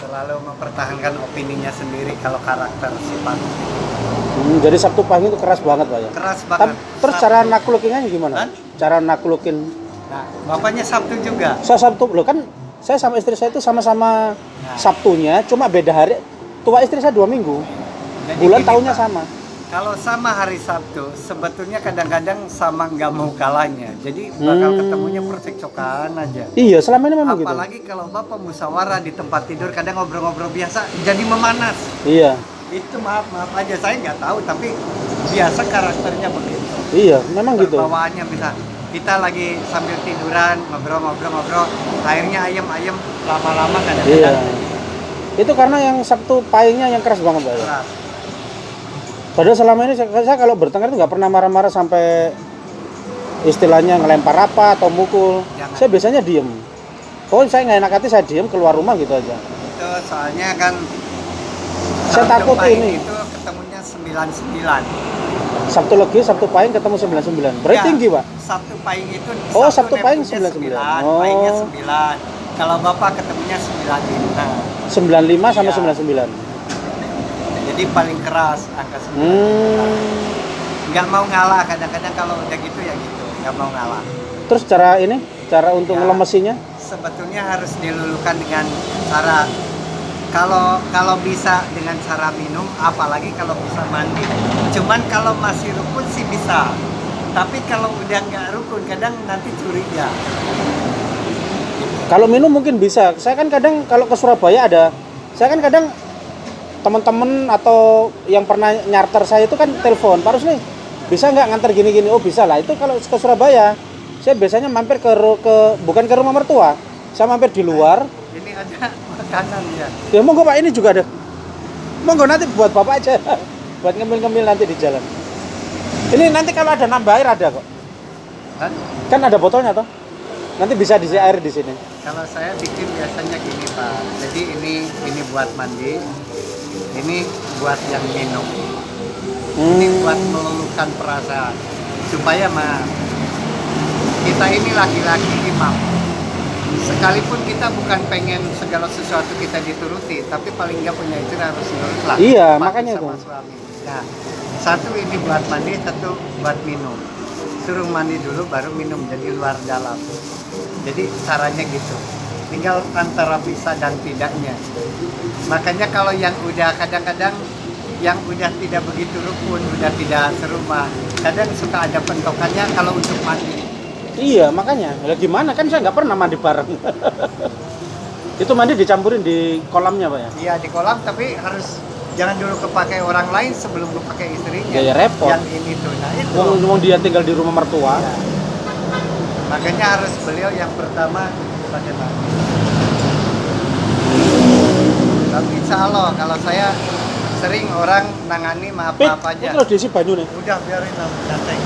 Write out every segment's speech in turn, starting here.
selalu mempertahankan opininya sendiri kalau karakter si Pak. Jadi Sabtu Pahing itu keras banget Pak ya? Keras banget. Terus cara naklukinnya gimana? Hah? Cara naklukin? Nah, bapaknya Sabtu juga. Saya Sabtu, loh kan saya sama istri saya itu sama-sama Sabtunya, cuma beda hari. Tua istri saya 2 minggu. Jadi Bulan gini, tahunnya Pak, sama. kalau sama hari Sabtu, sebetulnya kadang-kadang sama nggak mau kalahnya. Jadi bakal ketemunya percekcokan aja. Iya, selama ini memang gitu. Apalagi kalau bapak musyawarah di tempat tidur, kadang ngobrol-ngobrol biasa, jadi memanas. Iya. Itu maaf aja, saya nggak tahu, tapi biasa karakternya begitu. Iya, memang gitu. Bawaannya bisa kita lagi sambil tiduran ngobrol, akhirnya ayam lama-lama Iya. kadang-kadang Itu karena yang Sabtu Pahingnya yang keras banget Pak ya? keras. Padahal selama ini saya kalau bertengkar itu nggak pernah marah-marah sampai istilahnya ngelempar apa atau mukul. Jangan. Saya biasanya diem. Pokoknya saya nggak enak hati, saya diem keluar rumah gitu aja. Itu soalnya kan Saya Sabtu takut Pahing ini. itu ketemunya 99. Sabtu Legi, Sabtu Pahing ketemu 99. Berarti Ya, tinggi Pak? Sabtu Pahing itu Oh, Sabtu Pahing Neptunya 99. Pahingnya Oh. 9. Kalau bapak ketemunya 95. 95 sama Iya. 99. Jadi paling keras angka 99. Hmm. Nggak mau ngalah, kadang-kadang kalau udah gitu ya gitu, nggak mau ngalah. Terus cara untuk Ya. ngelemesinya? Sebetulnya harus dilulukan dengan cara kalau bisa dengan cara minum, apalagi kalau bisa mandi. Cuman kalau masih rukun sih bisa, tapi kalau udah nggak rukun kadang nanti curiga. Kalau minum mungkin bisa. Saya kan kadang kalau ke Surabaya saya kan kadang teman-teman atau yang pernah nyarter saya itu kan telepon, Pak Rusli, bisa nggak nganter gini-gini? Oh bisa lah. Itu kalau ke Surabaya, saya biasanya mampir bukan ke rumah mertua, saya mampir di luar. Ini ada makanan ya. Ya monggo Pak, ini juga ada. Monggo nanti buat Bapak aja, buat ngemil-ngemil nanti di jalan. Ini nanti kalau ada nambah air ada kok. Hah? Kan ada botolnya toh. Nanti bisa diisi air di sini. Kalau saya bikin biasanya gini Pak. Jadi ini buat mandi, ini buat yang minum. Ini buat meluluhkan perasaan supaya kita ini laki-laki imam. Sekalipun kita bukan pengen segala sesuatu kita dituruti, tapi paling nggak punya itu harus nurut lah. Iya, Pasti makanya sama itu. suami. Nah, satu ini buat mandi, satu buat minum. Suruh mandi dulu baru minum, jadi luar dalam. Jadi caranya gitu. Tinggal antara bisa dan tidaknya. Makanya kalau yang udah kadang-kadang yang udah tidak begitu rukun, udah tidak serumah, kadang suka ada pentokannya kalau untuk mandi. Iya, makanya. Lah gimana kan saya nggak pernah mandi bareng. Itu mandi dicampurin di kolamnya, Pak ya? Iya di kolam, tapi harus jangan dulu kepakai orang lain sebelum kepakai istrinya. Ya repot. Yang ini tuh, nah itu. Wong dia tinggal di rumah mertua. Iya. Makanya harus beliau yang pertama pakai mandi. Tapi insya Allah kalau saya sering orang nangani maaf aja. Terus diisi banyu nih. Udah biarin lah, santai.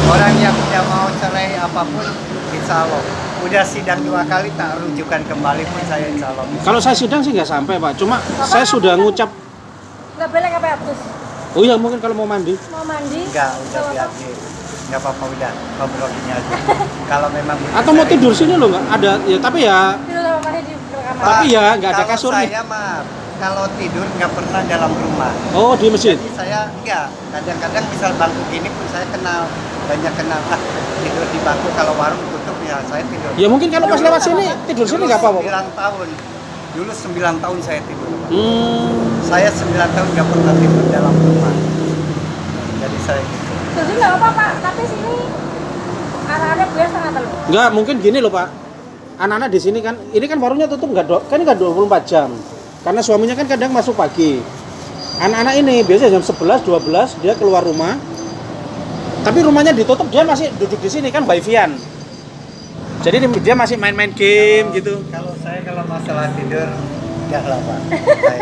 Orang yang udah mau cerai apapun, insya Allah. Udah sidang 2 kali tak rujukan kembali pun saya insya Allah bisa. Kalau saya sidang sih nggak sampai Pak, cuma saya sudah ngucap. Nggak boleh apa hapus. Oh iya mungkin kalau mau mandi. Mau mandi? Enggak, udah biar nggak apa-apa udah ngobrol gini aja. Kalau memang Atau mau tidur sini loh nggak? Ada ya tapi ya. Tidur sama Mari di kamar. Tapi ya nggak ada kasur kalau nih. saya mah kalau tidur nggak pernah dalam rumah. Oh di masjid. Jadi saya enggak. Kadang-kadang misal bangku gini pun saya banyak kenal. Tidur di bangku kalau warung tutup ya saya tidur. Ya mungkin kalau pas lewat sini tidur sini nggak apa-apa. 9 tahun. Dulu 9 tahun saya tidur. Hmm. Saya 9 tahun nggak pernah tidur dalam rumah. Jadi saya gitu. Jadi nggak apa-apa, tapi sini anak-anak biasa nggak telur. Nggak mungkin gini loh Pak. Anak-anak di sini kan, ini kan warungnya tutup kan nggak 24 jam. Karena suaminya kan kadang masuk pagi. Anak-anak ini biasanya jam 11, 12 dia keluar rumah. Tapi rumahnya ditutup, dia masih duduk di sini kan wifi-an. Jadi dia masih main-main game gitu. Kalau masalah tidur udah lah Pak. Saya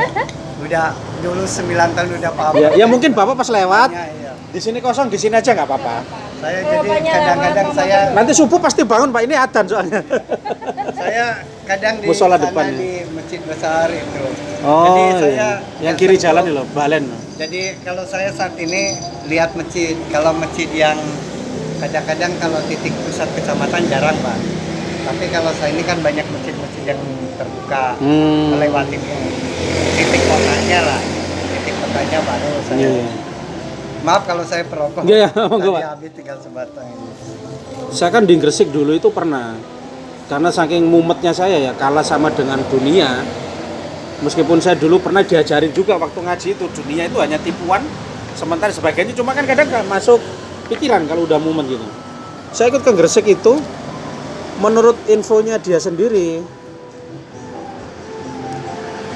udah dulu 9 tahun udah paham. Ya mungkin Bapak pas lewat Iya. di sini kosong, di sini aja nggak apa-apa. Saya jadi kadang-kadang saya Nanti subuh pasti bangun Pak, ini adzan soalnya. saya kadang di Musola sana depan ya? di masjid besar itu. Oh, jadi saya iya. Yang kiri jalan nih loh, Balen. Jadi kalau saya saat ini lihat masjid, kalau masjid yang kadang-kadang kalau titik pusat kecamatan jarang Pak. Tapi kalau saya ini kan banyak masjid-masjid yang terbuka, Hmm. melewati titik kotanya lah, titik kotanya baru saya. Iya. Maaf kalau saya perokok. Iya, monggo, Tadi Pak. habis tinggal sebatang ini. Saya kan di Gresik dulu itu pernah, karena saking mumetnya saya ya kalah sama dengan dunia. Meskipun saya dulu pernah diajarin juga waktu ngaji itu dunia itu hanya tipuan, sementara sebagainya cuma kan kadang nggak masuk pikiran kalau udah mumet gitu. Saya ikut ke Gresik itu, menurut infonya dia sendiri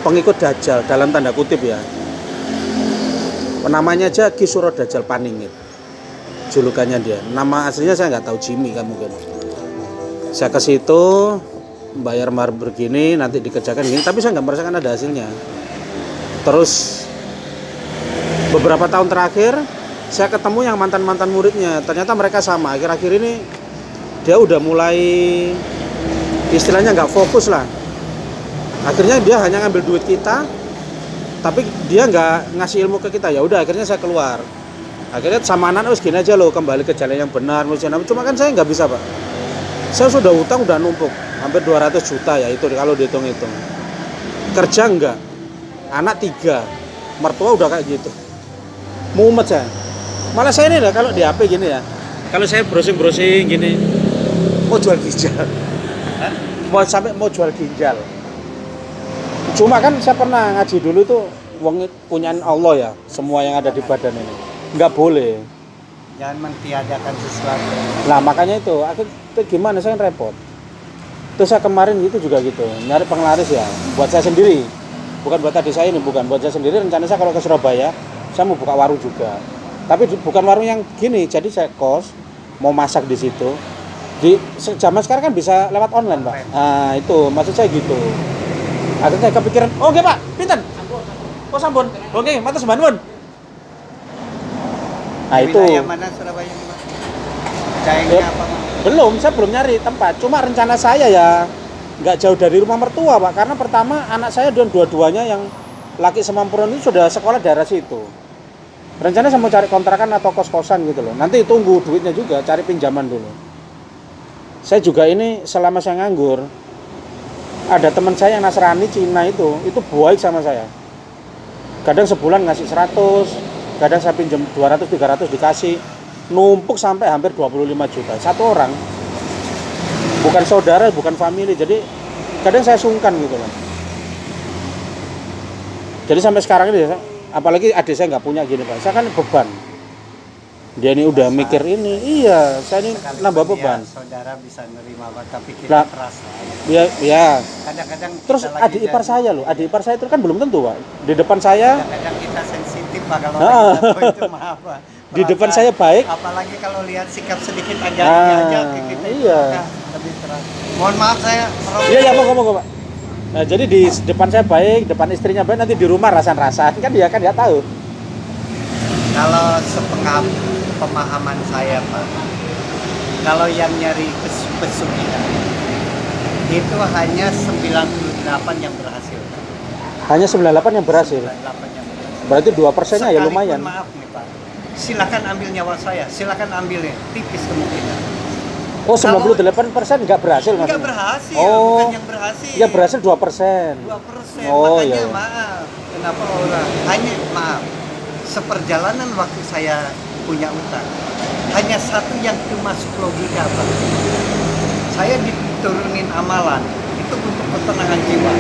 pengikut Dajjal dalam tanda kutip ya. Namanya aja Ki Suro Dajjal Paningit, julukannya dia. Nama aslinya saya nggak tahu, Jimmy kan mungkin. Saya ke situ bayar mahar begini, nanti dikerjakan gini, tapi saya nggak merasakan ada hasilnya. Terus beberapa tahun terakhir saya ketemu yang mantan muridnya, ternyata mereka sama. Akhir-akhir ini dia udah mulai istilahnya nggak fokus lah. Akhirnya dia hanya ngambil duit kita, tapi dia nggak ngasih ilmu ke kita. Ya udah, akhirnya saya keluar. Akhirnya sama anak gini aja loh, kembali ke jalan yang benar. Cuma kan saya nggak bisa, Pak. Saya sudah hutang udah numpuk hampir 200 juta ya itu kalau dihitung-hitung. Kerja enggak, anak 3, mertua udah kayak gitu. Mumet saya. Malah saya ini lah kalau di HP gini ya. Kalau saya browsing gini, mau jual ginjal. Mau jual ginjal. Cuma kan saya pernah ngaji dulu tuh wong punyaan Allah ya, semua yang ada di badan ini. Enggak boleh. Jangan mentiadakan sesuatu. Nah makanya itu gimana, saya kan repot. Terus saya kemarin gitu juga gitu, nyari penglaris ya, buat saya sendiri, bukan buat adik saya ini, bukan buat saya sendiri. Rencana saya kalau ke Surabaya, saya mau buka warung juga, tapi bukan warung yang gini. Jadi saya kos, mau masak di situ. Di zaman sekarang kan bisa lewat online, Pak. Nah itu maksud saya gitu. Akhirnya saya kepikiran, oke Pak, pinten? Oh sampun, oke, matur sembah nuwun. Nah itu. Wilayah mana Surabaya ini, Mas? Daengnya apa, Mas? Saya belum nyari tempat. Cuma rencana saya ya nggak jauh dari rumah mertua, Pak. Karena pertama anak saya dan dua-duanya yang laki semampuran itu sudah sekolah daerah situ. Rencana saya mau cari kontrakan atau kos-kosan gitu loh. Nanti tunggu duitnya juga, cari pinjaman dulu. Saya juga ini selama saya nganggur, ada teman saya yang Nasrani Cina itu baik sama saya. Kadang sebulan ngasih 100, kadang saya pinjam 200-300 dikasih. Numpuk sampai hampir 25 juta satu orang. Bukan saudara, bukan family. Jadi kadang saya sungkan gitu loh. Jadi sampai sekarang ini apalagi adik saya nggak punya gini, Pak. Saya kan beban. Dia ini udah mikir ini. Iya, saya ini nambah beban. Saudara bisa nerima, Pak, tapi kita Nah, terasa. Ya. Kadang-kadang Terus kita lagi adik ipar jadi- saya loh. Adik ipar saya itu kan belum tentu, Pak. Di depan saya, Kadang-kadang kita sensitif, Pak, kalau Ah. lagi jatuh itu maaf, Pak. di depan Perasaan. saya baik. Apalagi kalau lihat sikap sedikit agak Ah, aja ke kita itu iya. agak lebih keras. Mohon maaf saya merokok. Iya, monggo, Pak. Nah, jadi di depan saya baik, depan istrinya baik, nanti di rumah rasan-rasan kan dia kan nggak tahu. Kalau pemahaman saya, Pak, kalau yang nyari pesugihan itu hanya 98 yang berhasil. Hanya 98 yang berhasil. 98 yang berhasil. Berarti 2%-nya ya Sekalipun, lumayan. maaf nih, Pak. Silakan ambil nyawa saya, silakan ambilnya, tipis kemungkinan. Oh, 98% nggak berhasil Enggak maksudnya? berhasil, Oh. bukan yang berhasil. Yang berhasil 2%. 2%. Oh, Makanya iya. maaf, kenapa orang maaf. Seperjalanan waktu saya punya utang, hanya satu yang itu masuk logika, Pak. Saya diturunin amalan itu untuk ketenangan jiwa.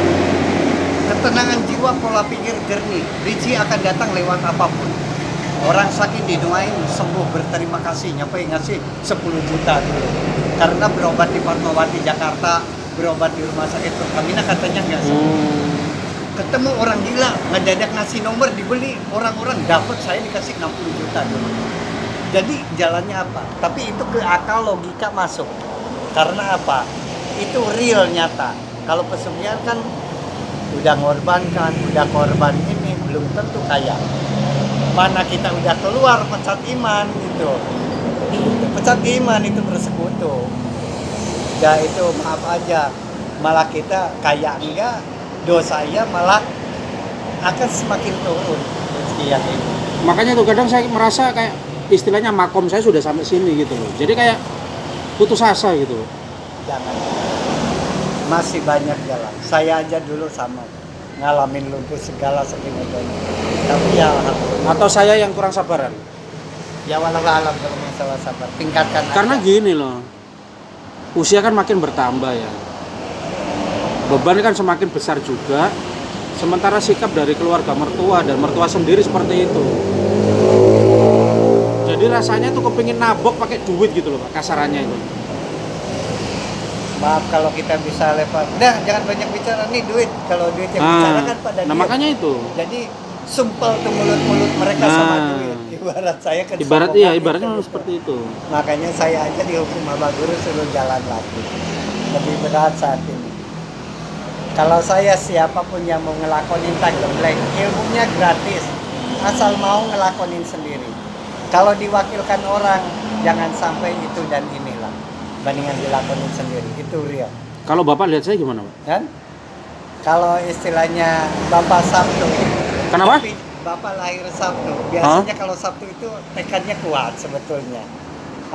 Ketenangan jiwa, pola pikir jernih, rezeki akan datang lewat apapun. Orang sakit didoain sembuh, berterima kasih, nyampe ngasih 10 juta dulu. Karena berobat di Fatmawati Jakarta, berobat di rumah sakit Pertamina katanya nggak sembuh. Ketemu orang gila, ngedadak ngasih nomor dibeli, orang-orang dapat, saya dikasih 60 juta dulu. Jadi jalannya apa? Tapi itu ke akal, logika masuk. Karena apa? Itu real, nyata. Kalau pesugihan kan udah ngorbankan, udah korban ini, belum tentu kaya. Mana kita udah keluar pecat iman gitu. Pecat iman itu bersekutu. Ya itu maaf aja, malah kita kaya enggak, dosa ya malah akan semakin turun rezeki yang ini. Makanya tuh kadang saya merasa kayak istilahnya makom saya sudah sampai sini gitu loh. Jadi kayak putus asa gitu loh. Jangan. Masih banyak jalan. Saya aja dulu sama ngalamin lumpuh segala saking udah. Tapi ya alhamdulillah. Atau saya yang kurang sabaran? Ya walau alam kalau masalah sabar, tingkatkan Karena aja. gini loh, usia kan makin bertambah ya. Beban kan semakin besar juga. Sementara sikap dari keluarga mertua dan mertua sendiri seperti itu. Jadi rasanya tuh kepingin nabok pakai duit gitu loh Pak, kasarannya itu. Maaf kalau kita bisa lepas. Udah jangan banyak bicara nih duit. Kalau duit yang bicara kan pada nah dia. makanya itu. Jadi sumpel tuh mulut-mulut mereka sama duit. Ibarat saya kan Ibarat sombongan iya, gitu. ibaratnya seperti itu. Makanya saya aja dihukum sama guru suruh jalan lagi. Lebih berat saat ini. Kalau saya siapapun yang mau ngelakonin tag gembleng, ilmunya gratis. Asal mau ngelakonin sendiri. Kalau diwakilkan orang, jangan sampai itu dan inilah. Bandingan dilakonin sendiri, itu real. Kalau Bapak lihat saya gimana Pak? Kan? Kalau istilahnya Bapak Sabtu. Kenapa? Tapi Bapak lahir Sabtu. Biasanya kalau Sabtu itu tekadnya kuat sebetulnya.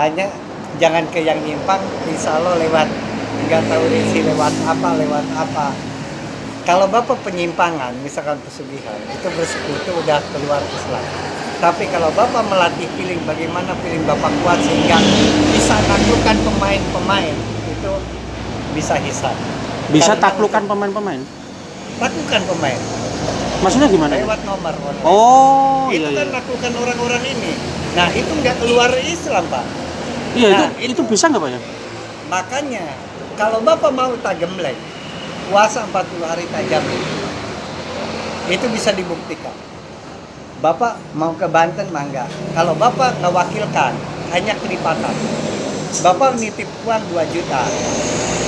Hanya jangan ke yang nyimpang, insya Allah lewat nggak tahu risi lewat apa. Kalau Bapak penyimpangan, misalkan pesugihan, itu bersekutu udah keluar Islam. Tapi kalau Bapak melatih feeling, bagaimana feeling Bapak kuat sehingga bisa taklukkan pemain-pemain, itu bisa hisab. Bisa Karena taklukkan untuk pemain-pemain? taklukkan pemain Maksudnya gimana? lewat nomor online. Oh, Itu iya kan iya. lakukan orang-orang ini. Nah itu nggak keluar Islam Pak. Iya, Nah, itu bisa nggak Pak ya? Makanya kalau Bapak mau tagembleng, puasa 40 hari tagembleng, itu bisa dibuktikan. Bapak mau ke Banten mangga. Kalau Bapak ngewakilkan, hanya kelipatan. Bapak nitip uang 2 juta.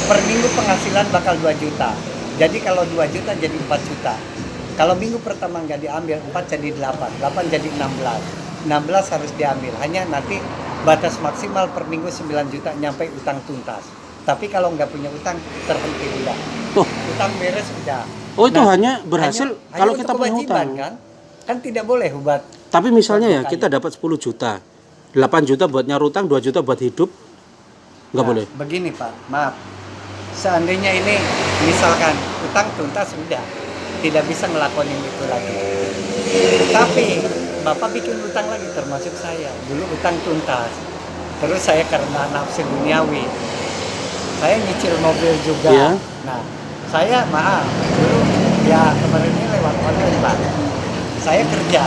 Per minggu penghasilan bakal 2 juta. Jadi kalau 2 juta jadi 4 juta. Kalau minggu pertama nggak diambil, 4 jadi 8. 8 jadi 16. 16 harus diambil. Hanya nanti batas maksimal per minggu 9 juta nyampe utang tuntas. Tapi kalau nggak punya utang, terhenti udah. Oh, Utang beres udah. oh itu Nah, hanya berhasil hanya kalau untuk kita punya kewajiban, utang. kan? Kan tidak boleh hubat. Tapi misalnya ya Kaya. kita dapat 10 juta. 8 juta buat nyaur utang, 2 juta buat hidup. Nggak Nah, boleh. Begini Pak, maaf. Seandainya ini misalkan utang tuntas sudah tidak bisa ngelakonin itu lagi. Tapi Bapak bikin utang lagi termasuk saya. Dulu utang tuntas. Terus saya karena nafsu duniawi. Saya nyicil mobil juga. Iya. Nah, saya maaf dulu ya kemarin ini lewat online Pak. Saya kerja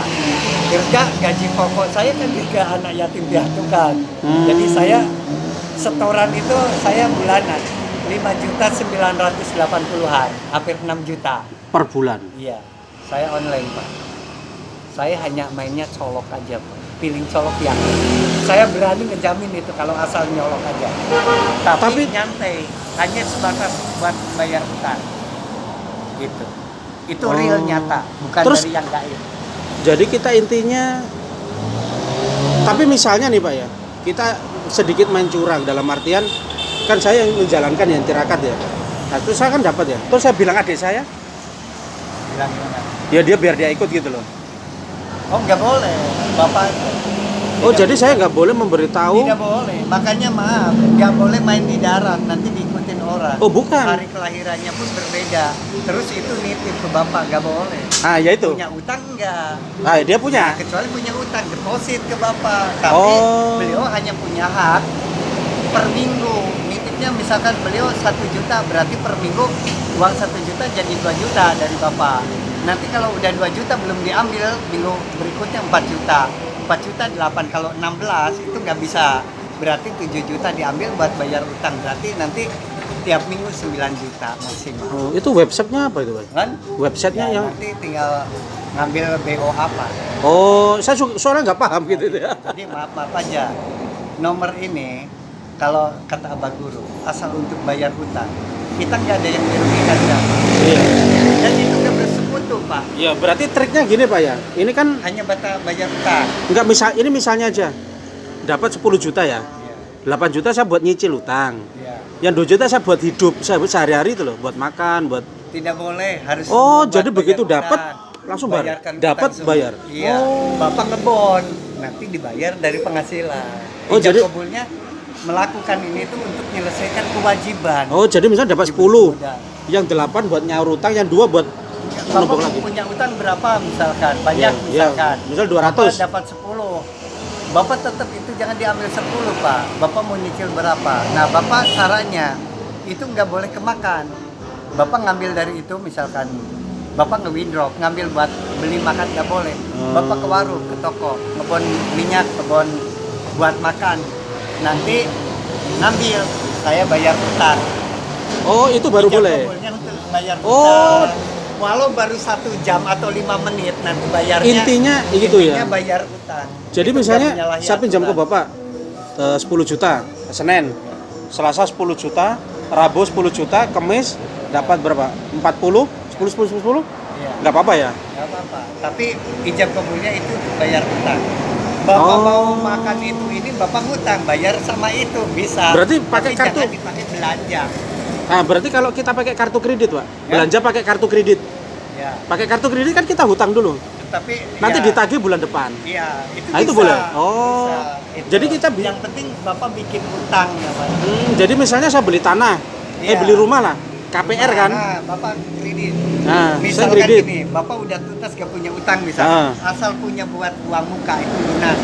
gaji pokok saya kan juga anak yatim piatu kan. Jadi saya setoran itu saya bulanan 5.980.000-an, hampir 6 juta. Per bulan. Iya, saya online Pak. Saya hanya mainnya colok aja Pak. Feeling colok yang saya berani ngejamin itu kalau asal nyolok aja. Tapi nyantai, hanya sebatas buat bayar utang. Gitu. Itu real nyata, bukan Terus- dari yang gaib. Jadi kita intinya, tapi misalnya nih Pak ya, kita sedikit main curang dalam artian kan saya yang menjalankan yang tirakat ya. Nah terus saya kan dapat ya. Terus saya bilang adik saya, Bilang gimana? ya dia biar dia ikut gitu loh. Oh nggak boleh, Bapak. Oh jadi saya nggak boleh memberitahu. Tidak boleh, makanya maaf, nggak boleh main di darat, nanti diikutin orang. Oh bukan. Hari kelahirannya pun berbeda. Terus itu nitip ke Bapak, nggak boleh. Ah ya itu. Punya utang nggak? Ah dia punya. Nah, kecuali punya utang, deposit ke Bapak. Tapi Oh. beliau hanya punya hak per minggu. Nitipnya misalkan beliau 1 juta, berarti per minggu uang 1 juta jadi 2 juta dari Bapak. Nanti kalau udah 2 juta belum diambil, minggu berikutnya 4 juta. 4 juta 8, kalau 16 itu nggak bisa. Berarti 7 juta diambil buat bayar utang. Berarti nanti tiap minggu 9 juta maksimal. Oh, itu websitenya apa itu Pak? Kan? Websitenya Ya, yang. nanti tinggal ngambil BO apa. Oh saya soalnya nggak paham gitu ya. Jadi maaf aja. Nomor ini kalau kata Abah Guru, asal untuk bayar utang, kita nggak ada yang dirugikan kan? Iya. Dan itu udah bersekutu Pak. Ya berarti triknya gini Pak ya. Ini kan Hanya bayar utang. nggak ini misalnya aja dapat 10 juta ya. 8 juta saya buat nyicil utang. Iya. Yang 2 juta saya buat hidup, saya buat sehari-hari itu loh, buat makan, buat. Tidak boleh, harus Oh, buat jadi bayar begitu utang. dapat, langsung bayar? Bayarkan Dapat, utang semua. bayar? Iya. Oh. Bapak ngebon, nanti dibayar dari penghasilan. Oh, Ijab jadi- kabulnya melakukan ini itu untuk menyelesaikan kewajiban. Oh, jadi misalnya dapat 10, Udah. yang 8 buat nyaur utang, yang 2 buat numpuk Bapak lagi. punya utang berapa misalkan? Banyak Ya, misalkan. misal 200. Bapak dapat 10. Bapak tetap itu jangan diambil 10, Pak. Bapak mau nyicil berapa? Nah, Bapak caranya itu nggak boleh kemakan. Bapak ngambil dari itu misalkan Bapak nge-withdraw, ngambil buat beli makan nggak boleh. Bapak ke warung, ke toko, ngebon minyak, ngebon buat makan. Nanti ngambil, saya bayar utang. Oh, itu baru Ijab boleh. kabulnya untuk bayar Oh. utang. Walau baru 1 jam atau 5 menit nanti bayarnya. Intinya itu ya. Intinya bayar utang. Jadi Itu misalnya nggak menyalahi saya pinjam ke aturan. Bapak 10 juta, Senin, Selasa 10 juta, Rabu 10 juta, Kamis dapat berapa? 40, 10. Iya. Nggak apa-apa ya? Nggak apa-apa. Tapi ijab kabulnya itu untuk bayar utang. Bapak Oh. mau makan itu ini Bapak ngutang, bayar sama itu bisa. Berarti pakai Tapi kartu? jangan dipakai belanja. Nah, berarti kalau kita pakai kartu kredit, Pak, Ya. belanja pakai kartu kredit. Ya. Pakai kartu kredit kan kita hutang dulu. Tapi Nanti ya, ditagih bulan depan. Iya, itu Ah, itu bisa. boleh? Oh. Bisa. Itu. Jadi kita yang penting Bapak bikin utang ya, Pak. Jadi misalnya saya beli tanah, Iya. beli rumah lah, KPR kan. Nah, Bapak kredit. Nah, saya Misalkan kredit. gini, Bapak udah tuntas gak punya utang misalnya. Asal punya buat uang muka itu lunas.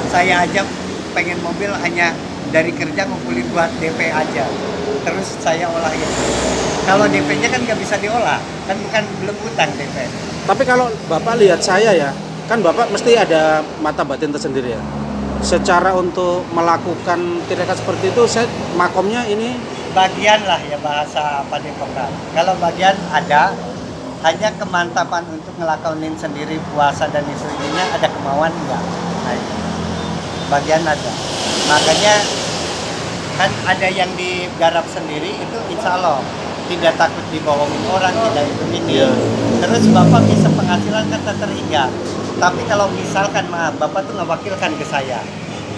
Saya aja pengen mobil hanya dari kerja ngumpulin buat DP aja. Terus saya olah itu. Kalau DP-nya kan nggak bisa diolah, kan bukan belum utang DP. Tapi kalau Bapak lihat saya ya, kan Bapak mesti ada mata batin tersendiri ya. Secara untuk melakukan tindakan seperti itu, saya makomnya ini Bagian lah ya bahasa Padepokan. Kalau bagian ada, hanya kemantapan untuk ngelakonin sendiri puasa dan ininya ada kemauan enggak. Nah, itu. Bagian ada. Makanya kan ada yang digarap sendiri itu insya Allah tidak takut dibohongin orang, tidak itu ini. Iya. Terus Bapak bisa penghasilan kan tak terhingga. Tapi kalau misalkan maaf, Bapak tuh ngewakilkan ke saya.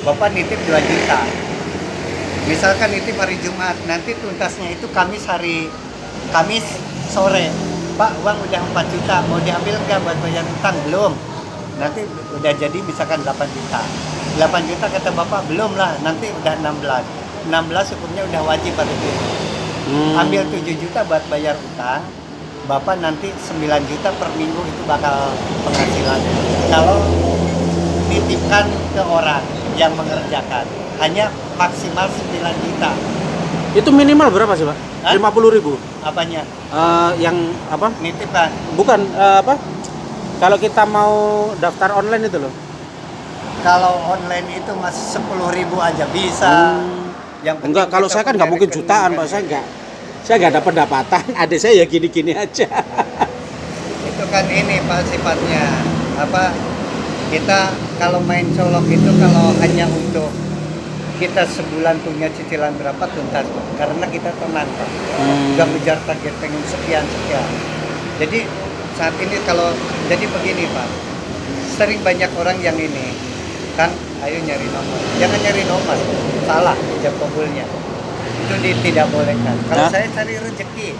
Bapak nitip 2 juta. Misalkan nitip hari Jumat, nanti tuntasnya itu Kamis sore. Pak, uang udah 4 juta, mau diambil nggak buat bayar utang? Belum. Nanti udah jadi misalkan 8 juta. 8 juta kata Bapak, belum lah, nanti udah 16. 16 hukumnya udah wajib pada diri. Ambil 7 juta buat bayar utang, Bapak nanti 9 juta per minggu itu bakal penghasilan. Kalau titipkan ke orang yang mengerjakan, hanya maksimal 9 juta. itu minimal berapa sih, Pak? Hah? 50.000. Apanya? Yang apa? Nitipkan. Bukan apa? Kalau kita mau daftar online itu loh. Kalau online itu masih 10.000 aja bisa. Yang penting Enggak, kalau kita saya kan punya nggak mungkin rekening jutaan, kan. Pak. Saya nggak ada pendapatan. Adik saya ya gini-gini aja. Itu kan ini Pak sifatnya apa? Kita kalau main colok itu kalau hanya untuk kita sebulan punya cicilan berapa tuntas Pak. Karena kita tenang Pak. Nggak ngejar target pengen sekian. Jadi saat ini kalau jadi begini Pak, sering banyak orang yang ini kan, ayo nyari nomor, jangan nyari nomor, salah ijab kabulnya, itu tidak boleh kan. Kalau Hah? saya cari rezeki,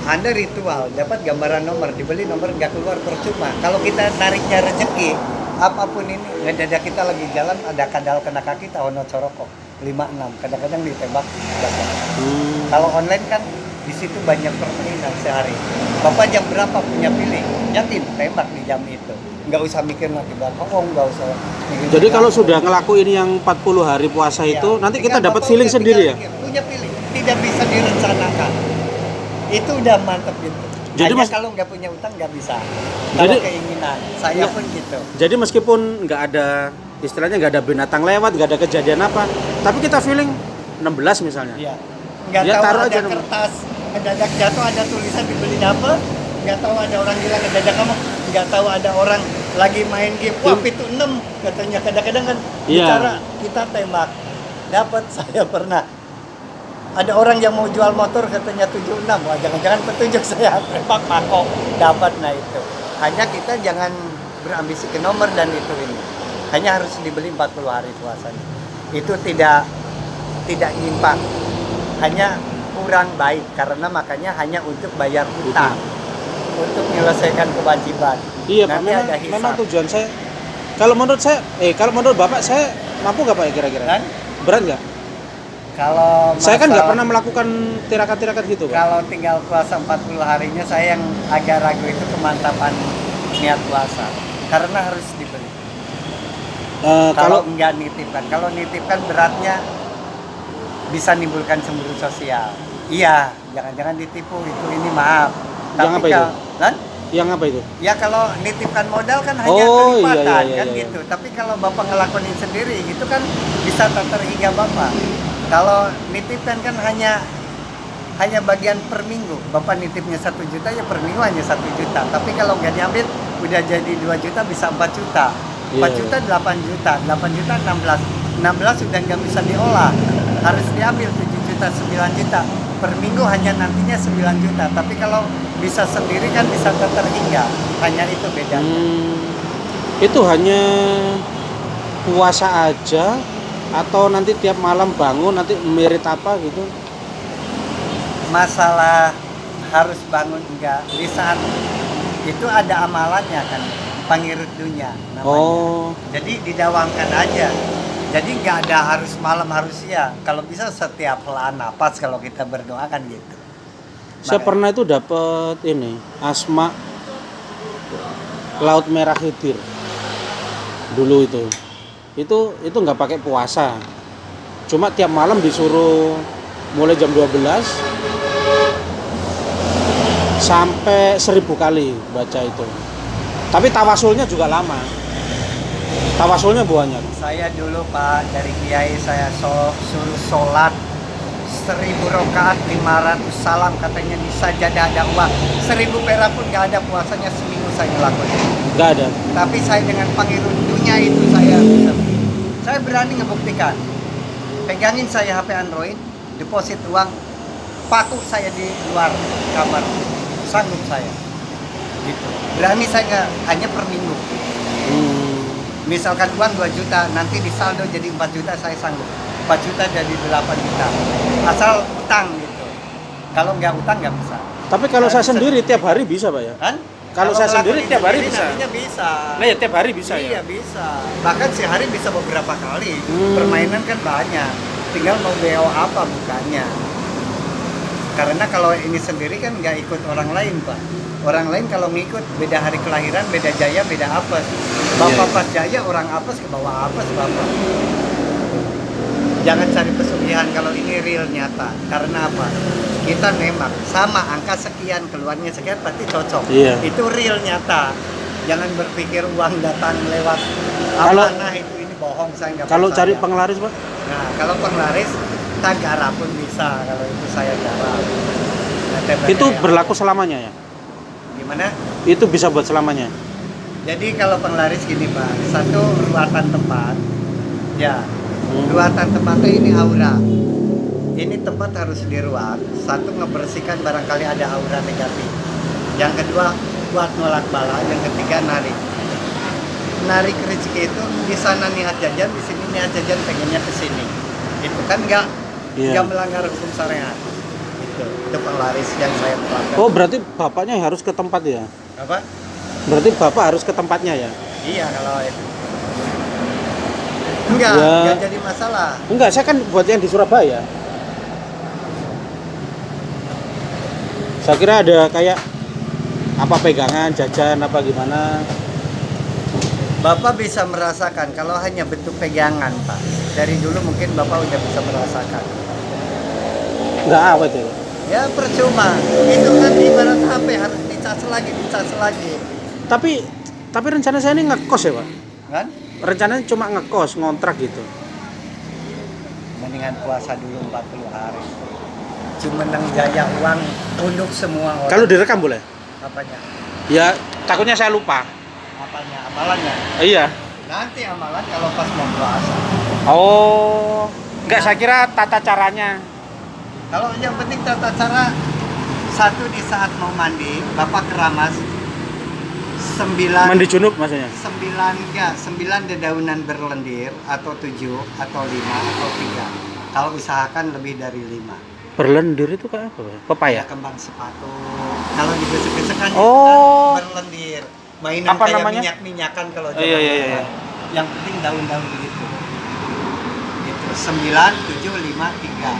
Anda ritual, dapat gambaran nomor, dibeli nomor nggak keluar percuma. Kalau kita nariknya rezeki, apapun ini, ngedadak kita lagi jalan ada kadal kena kaki, tahono coroko 56, kadang-kadang ditembak. Kalau online kan di situ banyak permainan sehari. Bapak jam berapa punya pilih? Yakin tembak di jam itu. Nggak usah mikir nanti bohong, nggak usah mikir. Jadi kalau sudah ngelakuin yang 40 hari puasa Iya. itu, nanti kita Tinggal dapat Bapak feeling udah sendiri ya? tinggal mikir, punya pilih, tidak bisa direncanakan. Itu udah mantep gitu. Jadi Hanya Mas- kalau nggak punya utang nggak bisa. Kalau Jadi- keinginan, saya Iya. pun gitu. Jadi meskipun nggak ada, istilahnya nggak ada binatang lewat, nggak ada kejadian apa, tapi kita feeling 16 misalnya. Iya. Nggak Ya, tahu taruh ada aja nomor. kertas, mendadak jatuh ada tulisan dibeli dapet. Nggak tahu ada orang bilang mendadak kamu. Nggak tahu ada orang lagi main game. Wah pintu 6 katanya. Kadang-kadang kan Iya. bicara kita tembak. Dapat saya pernah. Ada orang yang mau jual motor katanya 76. Wah jangan-jangan petunjuk saya tembak mako. Dapat nah itu. Hanya kita jangan berambisi ke nomor dan itu ini. Hanya harus dibeli 40 hari puasanya. Itu tidak nyimpang. Hanya kurang baik karena makanya hanya untuk bayar utang. Untuk menyelesaikan kewajiban. Iya, Pak. Nanti ada Memang hisab. tujuan saya. Kalau menurut saya, kalau menurut Bapak saya mampu nggak Pak ya kira-kira? Kan? berat nggak? Kalau Saya kan nggak masalah- pernah melakukan tirakat-tirakat gitu, Pak. Kalau tinggal puasa 40 harinya saya yang agak ragu itu kemantapan niat puasa. Karena harus dibeli. Kalau Kalau enggak nitipkan, kalau nitipkan beratnya bisa nimbulkan cemburu sosial. Iya, jangan-jangan ditipu itu ini maaf. Yang apa itu? Kan? yang apa itu? Ya kalau nitipkan modal kan hanya Oh, kelipatan iya, kan iya. gitu. Tapi kalau Bapak ngelakuin sendiri itu kan bisa terhingga Bapak. Kalau nitipkan kan hanya bagian per minggu. Bapak nitipnya 1 juta ya per minggu hanya 1 juta. Tapi kalau nggak diambil udah jadi 2 juta bisa 4 juta. 4 Iya. juta 8 juta, 8 juta 16. 16 sudah nggak bisa diolah. Harus diambil 7 juta, 9 juta. Per minggu hanya nantinya 9 juta. Tapi kalau bisa sendiri kan bisa terhingga. Hanya itu bedanya. Itu hanya puasa aja atau nanti tiap malam bangun nanti merit apa gitu? Masalah harus bangun enggak di saat itu ada amalannya kan, pangirut dunia namanya. Oh, Jadi didawangkan aja. Jadi nggak ada harus malam harus siang. Kalau bisa setiap helaan napas kalau kita berdoa kan gitu. saya pernah itu dapat ini asma Laut Merah Khidir dulu itu nggak pakai puasa, cuma tiap malam disuruh mulai jam 12 sampai 1000 kali baca itu, tapi tawasulnya juga lama, tawasulnya banyak. Saya dulu Pak dari kiai saya suruh sholat 1000 rakaat 500 salam katanya bisa jadi ada uang 1000 perak pun nggak ada puasanya seminggu saya ngelakuin. Nggak ada. Tapi saya dengan pangirut dunia itu saya bisa. Saya berani ngebuktikan. Pegangin saya HP Android, deposit uang, paku saya di luar kamar. Sanggup saya. Gitu. Berani saya nggak, hanya per minggu. Misalkan uang 2 juta, nanti disaldo jadi 4 juta saya sanggup. 4 juta jadi 8 juta. Asal utang gitu. Kalau nggak utang nggak bisa. Tapi kalau saya Bisa. sendiri tiap hari bisa, Pak ya? Kan? Kalau saya sendiri ngelakuin tiap hari sendiri bisa. nantinya bisa. Nah ya tiap hari bisa Iya ya? bisa. Bahkan sehari bisa beberapa kali. Hmm. Permainan kan banyak. Tinggal mau BO apa bukannya. Karena kalau ini sendiri kan nggak ikut orang lain Pak. Orang lain kalau ngikut beda hari kelahiran, beda jaya, beda apes. Bapak Iya. pas jaya, orang apes ke bawah apes Bapak. Jangan cari pesugihan kalau ini real nyata. Karena apa? Kita nembak sama angka sekian keluarnya sekian pasti cocok. Iya. Itu real nyata. Jangan berpikir uang datang lewat Kalau- amanah itu ini bohong saya nggak Kalau percaya. cari penglaris, Pak? Nah kalau penglaris kita garap pun bisa kalau itu saya garap. Nah, TBK Itu yang- berlaku selamanya ya? gimana? Itu bisa buat selamanya? Jadi kalau penglaris gini Pak, satu ruatan tempat, ya ruatan tempatnya ini aura. Ini tempat harus diruat. Satu ngebersihkan barangkali ada aura negatif. Yang kedua buat nolak bala. Yang ketiga narik. Narik rezeki itu di sana niat jajan, di sini niat jajan pengennya ke sini. Itu kan nggak Iya. melanggar hukum syariat. Itu penglaris yang saya terapkan. Oh, berarti bapaknya harus ke tempat ya? Apa? Berarti bapak harus ke tempatnya ya? Iya kalau itu. Enggak, Ya. enggak jadi masalah. Enggak, saya kan buat yang di Surabaya. Saya kira ada kayak apa pegangan, jajan, apa gimana. Bapak bisa merasakan kalau hanya bentuk pegangan, Pak. Dari dulu mungkin Bapak udah bisa merasakan. Enggak awet ya? Ya percuma. Itu kan ibarat HP harus dicas lagi. Tapi rencana saya ini ngekos ya, Pak? Kan? Rencananya cuma ngekos, ngontrak gitu. Mendingan puasa dulu 40 hari. Cuma nang jaya uang untuk semua orang. Kalau direkam boleh? Apanya? Ya, takutnya saya lupa. Apanya? Amalannya. Iya. Nanti amalan kalau pas mau puasa. Oh, enggak, saya kira tata caranya. Kalau yang penting tata cara satu di saat mau mandi, Bapak keramas 9 Mandi junub maksudnya. 9 dedaunan berlendir atau 7 atau 5 atau 3. Kalau usahakan lebih dari 5. Berlendir itu kayak apa, Pak? Pepaya. Ya kembang sepatu. Kalau digesek-gesek kan Oh. itu kan berlendir. Mainan Apa kayak namanya? minyak-minyakan kalau Iya. Yang penting daun-daun gitu. Gitu. 9753.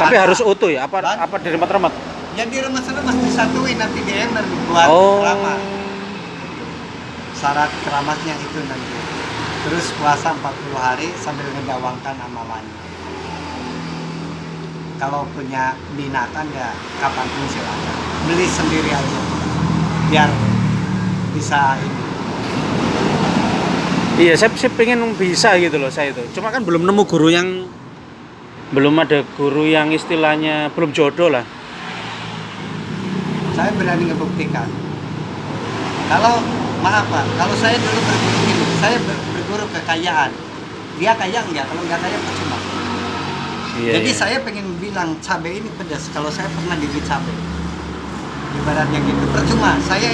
Tapi Ada. harus utuh ya? Apa Dan- apa diremet-remet? Jadi remas-remas disatuin nanti di ember buat Oh. keramas. Syarat keramasnya itu nanti. Terus puasa 40 hari sambil ngedawangkan amalannya. Kalau punya binatang ya kapanpun silakan. Beli sendiri aja. Biar bisa ini. Iya, saya pengen bisa gitu loh saya itu. Cuma kan belum nemu guru yang belum ada guru yang istilahnya belum jodoh lah. Saya berani ngebuktikan. Kalau maaf Pak, kalau saya dulu berguru gini, saya berguru kekayaan. Dia kaya enggak? Kalau enggak kaya percuma. Iya. Jadi iya. saya pengen bilang cabai ini pedas. Kalau saya pernah gigit cabai, ibaratnya gitu. Percuma. Saya